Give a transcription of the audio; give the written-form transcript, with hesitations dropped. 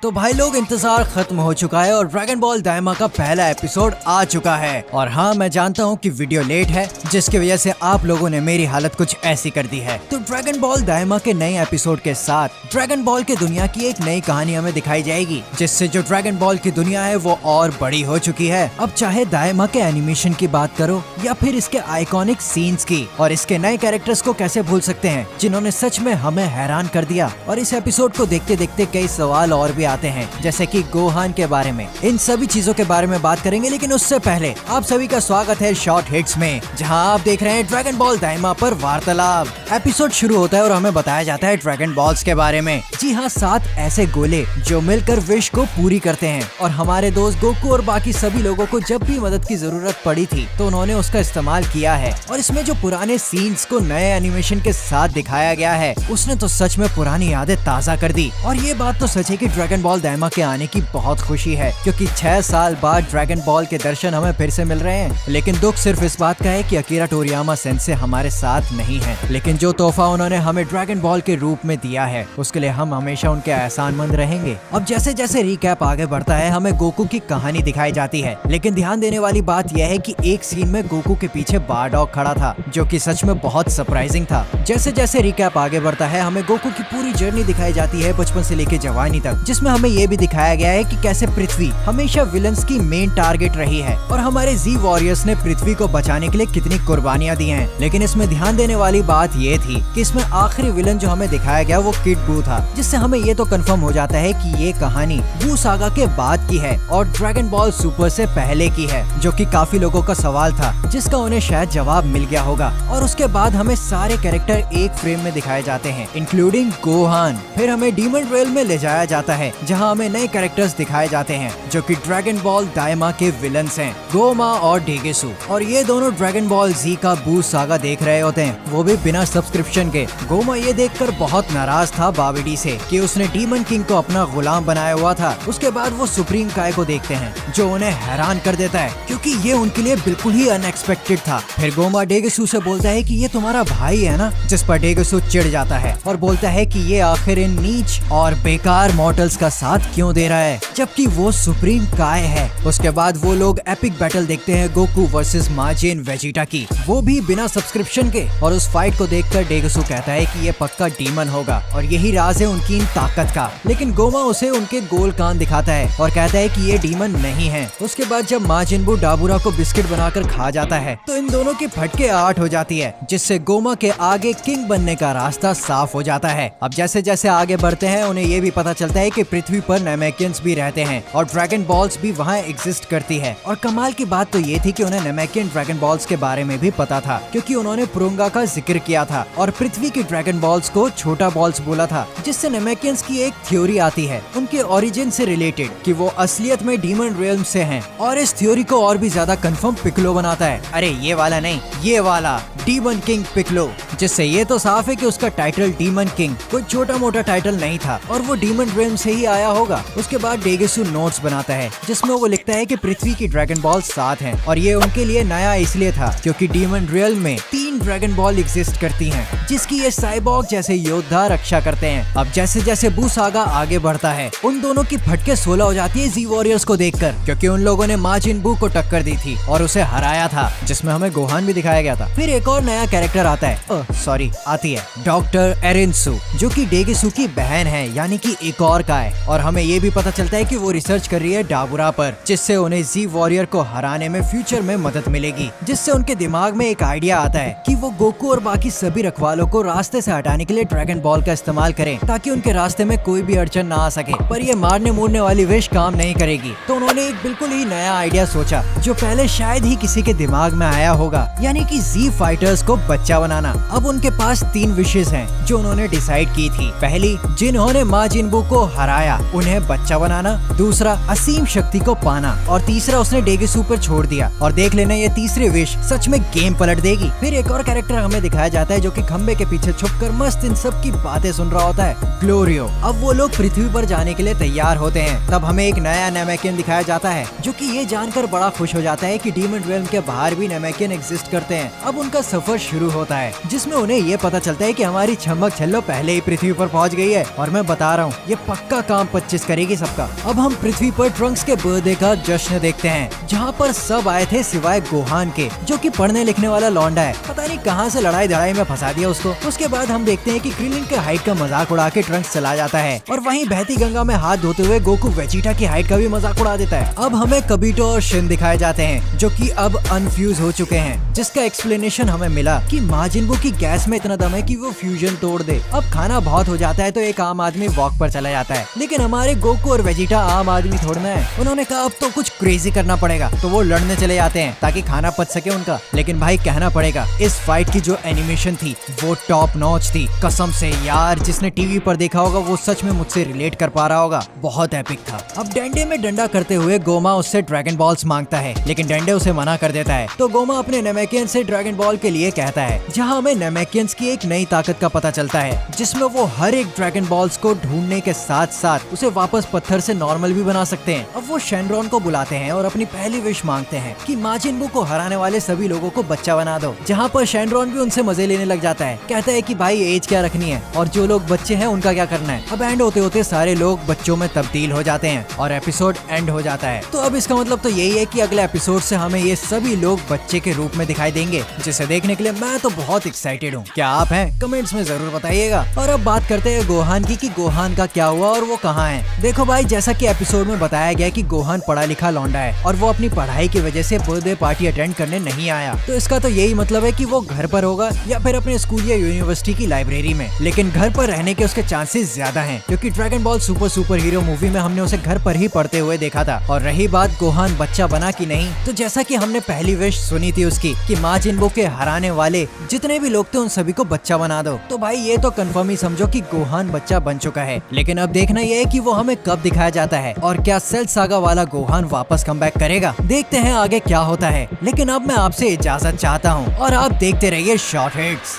तो भाई लोग इंतजार खत्म हो चुका है और ड्रैगन बॉल दाइमा का पहला एपिसोड आ चुका है। और हाँ, मैं जानता हूँ कि वीडियो लेट है, जिसकी वजह से आप लोगों ने मेरी हालत कुछ ऐसी कर दी है। तो ड्रैगन बॉल दाइमा के नए एपिसोड के साथ ड्रैगन बॉल की दुनिया की एक नई कहानी हमें दिखाई जाएगी, जिससे जो ड्रैगन बॉल की दुनिया है वो और बड़ी हो चुकी है। अब चाहे दाइमा के एनिमेशन की बात करो या फिर इसके आइकॉनिक सीन्स की, और इसके नए कैरेक्टर्स को कैसे भूल सकते हैं जिन्होंने सच में हमें हैरान कर दिया। और इस एपिसोड को देखते देखते कई सवाल और भी आते हैं, जैसे कि गोहान के बारे में। इन सभी चीजों के बारे में बात करेंगे, लेकिन उससे पहले आप सभी का स्वागत है शॉर्ट हिट्स में, जहां आप देख रहे हैं ड्रैगन बॉल दाइमा पर वार्तालाप। एपिसोड शुरू होता है और हमें बताया जाता है ड्रैगन बॉल्स के बारे में। जी हाँ, 7 ऐसे गोले जो मिलकर विश को पूरी करते हैं। और हमारे दोस्त गोकू और बाकी सभी लोगों को जब भी मदद की जरूरत पड़ी थी तो उन्होंने उसका इस्तेमाल किया है। और इसमें जो पुराने सीन्स को नए एनिमेशन के साथ दिखाया गया है, उसने तो सच में पुरानी यादें ताज़ा कर दी। और ये बात तो सच है कि ड्रैगन बॉल दाइमा के आने की बहुत खुशी है, क्योंकि 6 साल बाद ड्रैगन बॉल के दर्शन हमें फिर से मिल रहे हैं। लेकिन दुख सिर्फ इस बात का है कि अकीरा टोरियामा सेंसे हमारे साथ नहीं है, लेकिन जो तोहफा उन्होंने हमें ड्रैगन बॉल के रूप में दिया है उसके लिए हम हमेशा उनके एहसानमंद रहेंगे। अब जैसे जैसे रिकैप आगे बढ़ता है, हमें गोकू की कहानी दिखाई जाती है, लेकिन ध्यान देने वाली बात यह है कि एक सीन में गोकू के पीछे बारडॉग खड़ा था, जो कि सच में बहुत सरप्राइजिंग था। जैसे जैसे रिकैप आगे बढ़ता है, हमें गोकू की पूरी जर्नी दिखाई जाती है बचपन से लेके जवानी तक, जिसमें हमें ये भी दिखाया गया है कि कैसे पृथ्वी हमेशा विलन्स की मेन टारगेट रही है और हमारे जी वॉरियर्स ने पृथ्वी को बचाने के लिए कितनी कुर्बानियां दी हैं। लेकिन इसमें ध्यान देने वाली बात ये थी कि इसमें आखिरी विलन जो हमें दिखाया गया वो किड बू था, जिससे हमें ये तो कंफर्म हो जाता है कि ये कहानी बू सागा के बाद की है और ड्रैगन बॉल सुपर से पहले की है, जो कि काफी लोगों का सवाल था, जिसका उन्हें शायद जवाब मिल गया होगा। और उसके बाद हमें सारे कैरेक्टर एक फ्रेम में दिखाए जाते हैं, इंक्लूडिंग गोहान। फिर हमें डीमन रेल में ले जाया जाता है, जहाँ हमें नए कैरेक्टर्स दिखाए जाते हैं जो कि ड्रैगन बॉल दाइमा के विलन्स हैं, गोमा और डेगेसु। और ये दोनों ड्रैगन बॉल जी का बू सागा देख रहे होते हैं, वो भी बिना सब्सक्रिप्शन के। गोमा ये देखकर बहुत नाराज था बाबिडी से कि उसने डीमन किंग को अपना गुलाम बनाया हुआ था। उसके बाद वो सुप्रीम काय को देखते हैं, जो उन्हें हैरान कर देता है, क्योंकि ये उनके लिए बिल्कुल ही अनएक्सपेक्टेड था। फिर गोमा डेगेसु से बोलता है कि ये तुम्हारा भाई है ना, जिस पर डेगेसु चिढ़ जाता है और बोलता है कि ये आखिर इन नीच और बेकार मॉर्टल्स का साथ क्यों दे रहा है, जबकि वो सुप्रीम काय है। उसके बाद वो लोग एपिक बैटल देखते हैं गोकू वर्सेस माजिन वेजिटा की, वो भी बिना सब्सक्रिप्शन के। और उस फाइट को देखकर डेगेसु कहता है कि ये पक्का डीमन होगा और यही राज है उनकी इन ताकत का। लेकिन गोमा उसे उनके गोल कान दिखाता है और कहता है कि ये डीमन नहीं है। उसके बाद जब माजिन बू डाबुरा को बिस्किट बनाकर खा जाता है तो इन दोनों की फटके 8 हो जाती है, जिससे गोमा के आगे किंग बनने का रास्ता साफ हो जाता है। अब जैसे जैसे आगे बढ़ते हैं, उन्हें ये भी पता चलता है कि पृथ्वी पर नेमेकियंस भी रहते हैं और ड्रैगन बॉल्स भी वहाँ एग्जिस्ट करती है। और कमाल की बात तो ये थी कि उन्हें नेमेकियन ड्रैगन बॉल्स के बारे में भी पता था, क्योंकि उन्होंने पुरुंगा का जिक्र किया था और पृथ्वी की ड्रैगन बॉल्स को छोटा बॉल्स बोला था, जिससे नेमेकियंस की एक थ्योरी आती है उनके ओरिजिन से रिलेटेड कि वो असलियत में डीमन रियल्म से हैं। और इस थ्योरी को और भी ज्यादा कंफर्म पिक्लो बनाता है, अरे ये वाला नहीं, ये वाला डीमन किंग पिक्लो, जिससे ये तो साफ है कि उसका टाइटल डीमन किंग कोई छोटा मोटा टाइटल नहीं था और वो डीमन रियल्म से ही आया होगा। उसके बाद डेगेसु नोट्स बनाता है, जिसमें वो लिखता है कि पृथ्वी की ड्रैगन बॉल 7 हैं और ये उनके लिए नया इसलिए था क्योंकि डीमन रियल्म में 3 ड्रैगन बॉल एग्जिस्ट करती हैं, जिसकी ये साइबॉर्ग जैसे योद्धा रक्षा करते हैं। अब जैसे जैसे बू सागा आगे बढ़ता है, उन दोनों की फटके 16 हो जाती है जी वॉरियर्स को देखकर, क्योंकि उन लोगों ने माजिन बू को टक्कर दी थी और उसे हराया था, जिसमें हमें गोहान भी दिखाया गया था। फिर एक और नया कैरेक्टर आता है, आती है डॉक्टर एरिनसु, जो कि डेगेसु की बहन है, यानी कि एक और काय। और हमें ये भी पता चलता है कि वो रिसर्च कर रही है डाबुरा पर, जिससे उन्हें जी वॉरियर को हराने में फ्यूचर में मदद मिलेगी। जिससे उनके दिमाग में एक आइडिया आता है कि वो गोकू और बाकी सभी रखवालों को रास्ते से हटाने के लिए ड्रैगन बॉल का इस्तेमाल करें, ताकि उनके रास्ते में कोई भी अड़चन ना आ सके। पर ये मारने मूरने वाली विश काम नहीं करेगी, तो उन्होंने एक बिल्कुल ही नया आइडिया सोचा, जो पहले शायद ही किसी के दिमाग में आया होगा, यानी कि जी फाइटर्स को बच्चा बनाना। अब उनके पास 3 विशेष हैं जो उन्होंने डिसाइड की थी। पहली, जिन्होंने माजिन बू को हराया उन्हें बच्चा बनाना, दूसरा असीम शक्ति को पाना, और तीसरा उसने डेगेसु पर छोड़ दिया। और देख लेना, ये तीसरी विश सच में गेम पलट देगी। फिर एक और कैरेक्टर हमें दिखाया जाता है जो कि खंबे के पीछे छुपकर मस्त इन सब की बातें सुन रहा होता है, ग्लोरियो। अब वो लोग पृथ्वी पर जाने के लिए तैयार होते हैं, तब हमें एक नया नेमेकियन दिखाया जाता है, जो कि ये जानकर बड़ा खुश हो जाता है कि डीमन रियल्म के बाहर भी नेमेकियन एग्जिस्ट करते हैं। अब उनका सफर शुरू होता है, जिस जिसमें उन्हें ये पता चलता है कि हमारी छमक छल्लो पहले ही पृथ्वी पर पहुंच गई है और मैं बता रहा हूँ ये पक्का काम 25 करेगी सबका। अब हम पृथ्वी पर ट्रंक्स के बर्थडे का जश्न देखते हैं जहाँ पर सब आए थे सिवाय गोहान के, जो कि पढ़ने लिखने वाला लौंडा है। पता नहीं कहाँ से लड़ाई धड़ाई में फंसा दिया उसको। उसके बाद हम देखते हैं कि क्रिलिन के हाइट का मजाक उड़ा के ट्रंक्स चला जाता है और वहीं बहती गंगा में हाथ धोते हुए गोकू वेजिटा की हाइट का भी मजाक उड़ा देता है। अब हमें कबीटो और शिन दिखाए जाते हैं जो कि अब अनफ्यूज हो चुके हैं, जिसका एक्सप्लेनेशन हमें मिला कि माजिन बू की गैस में इतना दम है कि वो फ्यूजन तोड़ दे। अब खाना बहुत हो जाता है तो एक आम आदमी वॉक पर चला जाता है, लेकिन हमारे गोकू और वेजिटा आम आदमी थोड़ना है। उन्होंने कहा अब तो कुछ क्रेजी करना पड़ेगा, तो वो लड़ने चले जाते हैं ताकि खाना पच सके उनका। लेकिन भाई कहना पड़ेगा इस फाइट की जो एनिमेशन थी वो टॉप नॉच थी, कसम से यार। जिसने टीवी पर देखा होगा वो सच में मुझसे रिलेट कर पा रहा होगा, बहुत एपिक था। अब डंडे में डंडा करते हुए गोमा उससे ड्रैगन बॉल्स मांगता है, लेकिन डंडे उसे मना कर देता है। तो गोमा अपने नेमेकियन से ड्रैगन बॉल के लिए कहता है, जहाँ हमें नेमेकियंस की एक नई ताकत का पता चलता है जिसमें वो हर एक ड्रैगन बॉल्स को ढूंढने के साथ साथ उसे वापस पत्थर से नॉर्मल भी बना सकते हैं। अब वो शेनरॉन को बुलाते हैं और अपनी पहली विश मांगते हैं कि माजिन बू को हराने वाले सभी लोगों को बच्चा बना दो, जहाँ पर शेनरॉन भी उनसे मजे लेने लग जाता है। कहता है कि भाई एज क्या रखनी है और जो लोग बच्चे हैं उनका क्या करना है। अब एंड होते होते सारे लोग बच्चों में तब्दील हो जाते हैं और एपिसोड एंड हो जाता है। तो अब इसका मतलब तो यही है कि अगले एपिसोड से हमें ये सभी लोग बच्चे के रूप में दिखाई देंगे, जिसे देखने के लिए मैं तो बहुत एक्साइटेड हूँ। क्या आप हैं? कमेंट्स में जरूर बताइएगा। और अब बात करते हैं गोहान की कि गोहान का क्या हुआ और वो कहाँ है। देखो भाई, जैसा कि एपिसोड में बताया गया कि गोहान पढ़ा लिखा लौंडा है और वो अपनी पढ़ाई की वजह से बर्थडे पार्टी अटेंड करने नहीं आया। तो इसका तो यही मतलब है कि वो घर पर होगा या फिर अपने स्कूल या यूनिवर्सिटी की लाइब्रेरी में। लेकिन घर पर रहने के उसके चांसेस ज्यादा हैं, क्योंकि dragon ball super hero movie में हमने उसे घर पर ही पढ़ते हुए देखा था। और रही बात गोहान बच्चा बना कि नहीं, तो जैसा कि हमने पहली विश सुनी थी उसकी कि माजिन बू के हराने वाले जितने भी लोग थे उन सभी को बच्चा बना दो, तो भाई ये तो कंफर्म ही समझो कि गोहान बच्चा बन चुका है। लेकिन अब देखना ये है कि वो हमें कब दिखाया जाता है और क्या सेल सागा वाला गोहान वापस कम बैक करेगा। देखते हैं आगे क्या होता है। लेकिन अब मैं आपसे इजाजत चाहता हूँ और आप देखते रहिए शॉर्ट हिट्स।